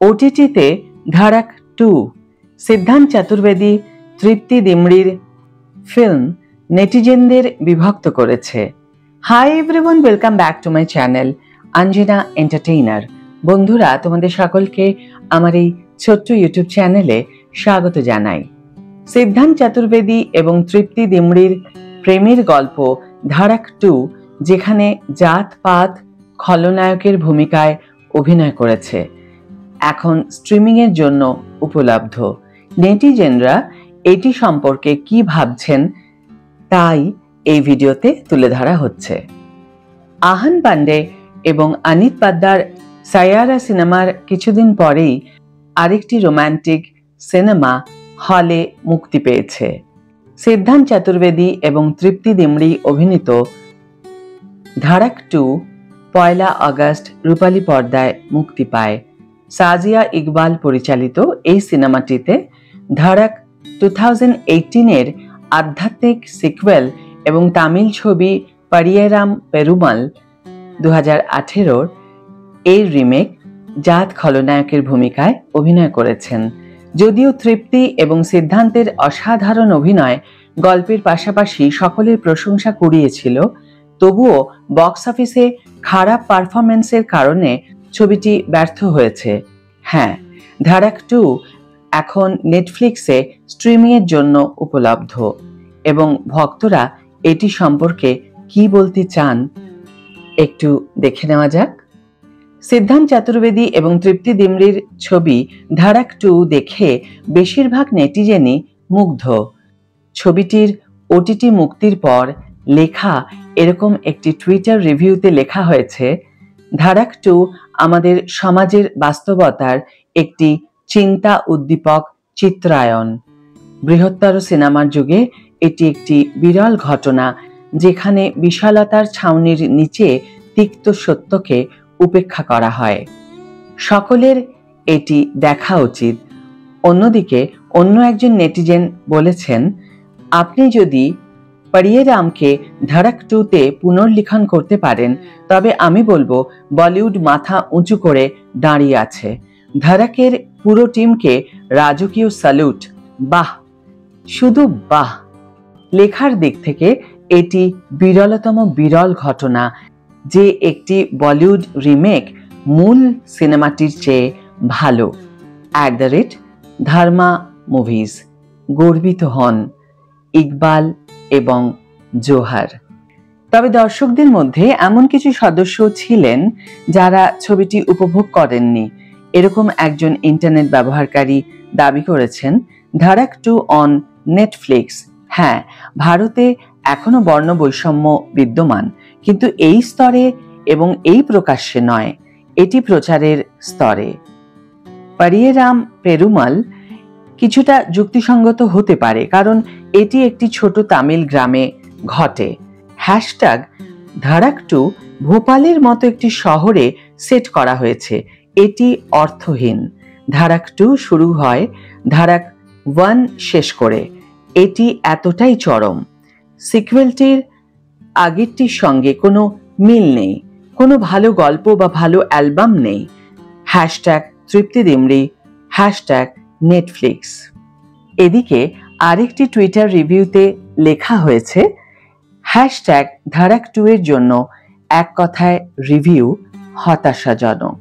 ওটিটিতে ধাড়াক 2 সিদ্ধান্ত চতুর্বেদী তৃপ্তি ডিমরির ফিল্ম নেটিজেনদের বিভক্ত করেছে। Hi everyone, welcome back to my channel Anjana entertainer. বন্ধুরা, তোমাদের সকলকে আমার এই ছোট্ট ইউটিউব চ্যানেলে স্বাগত জানাই। সিদ্ধান্ত চতুর্বেদী এবং তৃপ্তি ডিমরির প্রেমের গল্প ধাড়াক 2, যেখানে জাতপাত খলনায়কের ভূমিকায় অভিনয় করেছে, এখন স্ট্রিমিং এর জন্য উপলব্ধ। নেটিজেনরা এটি সম্পর্কে কি ভাবছেন তাই এই ভিডিওতে তুলে ধরা হচ্ছে। আহান পান্ডে এবং অনিত পাদ্দার সায়ারা সিনেমার কিছুদিন পরেই আরেকটি রোমান্টিক সিনেমা হলে মুক্তি পেয়েছে। সিদ্ধান্ত চতুর্বেদী এবং তৃপ্তি ডিমরি অভিনীত ধাড়াক 2 1 আগস্ট রূপালী পর্দায় মুক্তি পায়। সাজিয়া ইকবাল পরিচালিত এই সিনেমাটিতে ধাড়াক 2018 আধ্যাত্মিক সিকুয়েল এবং তামিল ছবি পারিয়েরাম পেরুমাল 2018 এই রিমেক জাত খলনায়কের ভূমিকায় অভিনয় করেছেন। যদিও তৃপ্তি এবং সিদ্ধান্তের অসাধারণ অভিনয় গল্পের পাশাপাশি সকলের প্রশংসা কুড়িয়েছিল, তবুও বক্স অফিসে খারাপ পারফরম্যান্সের কারণে ছবিটি ব্যর্থ হয়েছে। হ্যাঁ, ধাড়াক 2 এখন নেটফ্লিক্সে স্ট্রিমিং এর জন্য উপলব্ধ এবং ভক্তরা এটি সম্পর্কে কি বলতে চান একটু দেখে নেওয়া যাক। সিদ্ধান্ত চতুর্বেদী এবং তৃপ্তি ডিমরির ছবি ধাড়াক 2 দেখে বেশিরভাগ নেটিজেনই মুগ্ধ। ছবিটির ওটিটি মুক্তির পর লেখা এরকম একটি টুইটার রিভিউতে লেখা হয়েছে, ধাড়াক 2 আমাদের সমাজের বাস্তবতার একটি চিন্তা উদ্দীপক চিত্রায়ন। বৃহত্তর সিনেমার যুগে এটি একটি বিরল ঘটনা, যেখানে বিশালতার ছাউনির নিচে তিক্ত সত্যকে উপেক্ষা করা হয়। সকলের এটি দেখা উচিত। অন্যদিকে অন্য একজন নেটিজেন বলেছেন, আপনি যদি পারিয়েরামকে ধাড়াক 2-তে পুনর্লিখন করতে পারেন তবে আমি বলবো বলিউড মাথা উঁচু করে দাঁড়িয়ে আছে। ধাড়াকের পুরো টিমকে রাজকীয় স্যালুট। বাহ, শুধু বাহ। লেখার দিক থেকে এটি বিরলতম বিরল ঘটনা যে একটি বলিউড রিমেক মূল সিনেমাটির চেয়ে ভালো। @ধর্মা মুভিজ গর্বিত হন ইকবাল এবং জোহার। তবে দর্শকদের মধ্যে এমন কিছু সদস্য ছিলেন যারা ছবিটি উপভোগ করেননি। এরকম একজন ইন্টারনেট ব্যবহারকারী দাবি করেছেন, ধাড়াক 2 অন নেটফ্লিক্স। হ্যাঁ, ভারতে এখনো বর্ণ বৈষম্য বিদ্যমান, কিন্তু এই স্তরে এবং এই প্রকাশ্যে নয়, এটি প্রচারের স্তরে। পারিয়েরাম পেরুমাল কিছুটা যুক্তিসঙ্গত হতে পারে, কারণ এটি একটি ছোট তামিল গ্রামে ঘটে। ধাড়াক 2 ভোপালের মতো একটি শহরে সেট করা হয়েছে, এটি অর্থহীন। ধাড়াক 2 শুরু হয় ধাড়াক 1 শেষ করে, এটি এতটাই চরম। সিকুয়েলটির আগেরটির সঙ্গে কোনো মিল নেই, কোনো ভালো গল্প বা ভালো অ্যালবাম নেই। তৃপ্তি ডিমরি, নেটফ্লিক্স। এদিকে আরেকটি টুইটার রিভিউতে লেখা হয়েছে, ধাড়াক 2 এর জন্য এক কথায় রিভিউ হতাশাজনক।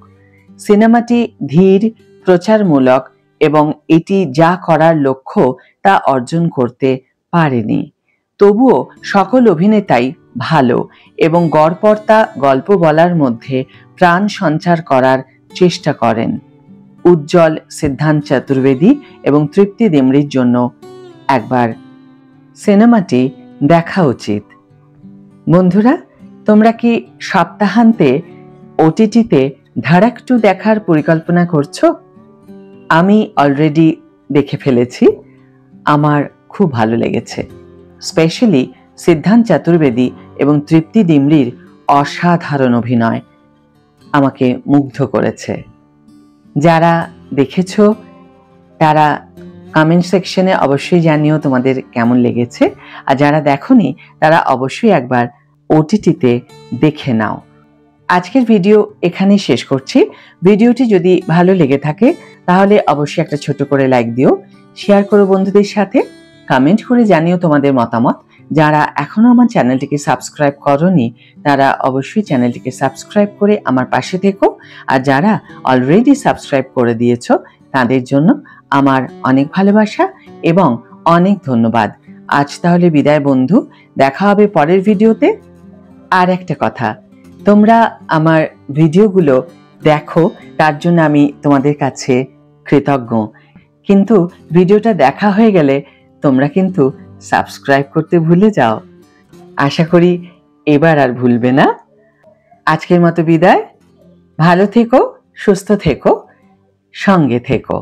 সিনেমাটি ধীর, প্রচারমূলক এবং এটি যা করার লক্ষ্য তা অর্জন করতে পারেনি। তবুও সকল অভিনেতাই ভালো এবং গড়পড়তা গল্প বলার মধ্যে প্রাণ সঞ্চার করার চেষ্টা করেন। উজ্জ্বল সিদ্ধান্ত চতুর্বেদী এবং তৃপ্তি ডিমরির জন্য একবার সিনেমাটি দেখা উচিত। বন্ধুরা, তোমরা কি সপ্তাহান্তে ওটিটিতে ধাড়াক 2 দেখার পরিকল্পনা করছো? আমি অলরেডি দেখে ফেলেছি, আমার খুব ভালো লেগেছে। স্পেশালি সিদ্ধান্ত চতুর্বেদী এবং তৃপ্তি ডিমরির অসাধারণ অভিনয় আমাকে মুগ্ধ করেছে। যারা দেখেছো তারা কমেন্ট সেকশনে অবশ্যই জানিও তোমাদের কেমন লেগেছে, আর যারা দেখোনি তারা অবশ্যই একবার ওটিটিতে দেখে নাও। আজকের ভিডিও এখানেই শেষ করছি। ভিডিওটি যদি ভালো লেগে থাকে তাহলে অবশ্যই একটা ছোট করে লাইক দিও, শেয়ার করো বন্ধুদের সাথে, কমেন্ট করে জানিও তোমাদের মতামত। যারা এখনো আমার চ্যানেলটিকে সাবস্ক্রাইব করোনি তারা অবশ্যই চ্যানেলটিকে সাবস্ক্রাইব করে আমার পাশে থেকো, আর যারা অলরেডি সাবস্ক্রাইব করে দিয়েছো তাদের জন্য আমার অনেক ভালোবাসা এবং অনেক ধন্যবাদ। আজ তাহলে বিদায় বন্ধু, দেখা হবে পরের ভিডিওতে। আর একটা কথা, তোমরা আমার ভিডিওগুলো দেখো তার জন্য আমি তোমাদের কাছে কৃতজ্ঞ, কিন্তু ভিডিওটা দেখা হয়ে গেলে তোমরা কিন্তু সাবস্ক্রাইব করতে ভুলে যাও। আশা করি এবার আর ভুলবে না। আজকের মতো বিদায়, ভালো থেকো, সুস্থ থেকো, সঙ্গে থেকো।